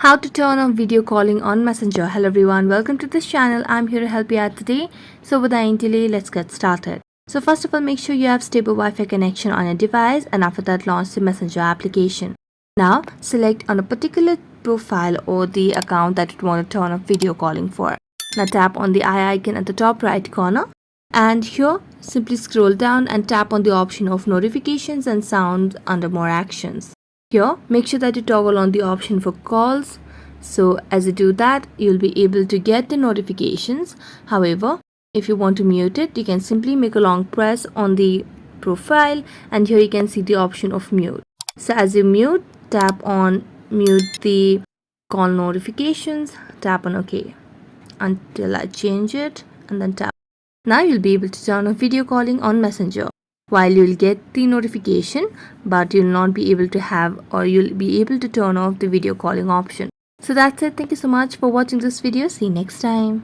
How to turn on video calling on Messenger. Hello everyone, welcome to this channel. I'm here to help you out today. So without any delay, let's get started. So first of all, make sure you have stable Wi-Fi connection on your device, and after that launch the Messenger application. Now select on a particular profile or the account that you want to turn on video calling for. Now tap on the eye icon at the top right corner, and here simply scroll down and tap on the option of notifications and sounds under more actions. Here, make sure that you toggle on the option for calls. So as you do that, you'll be able to get the notifications. However, if you want to mute it, you can simply make a long press on the profile, and here you can see the option of mute. So as you mute, tap on mute the call notifications, tap on OK until I change it, and then tap. Now you'll be able to turn on video calling on Messenger. While you'll get the notification, but you'll not be able to have, or you'll be able to turn off the video calling option. So that's it. Thank you so much for watching this video. See you next time.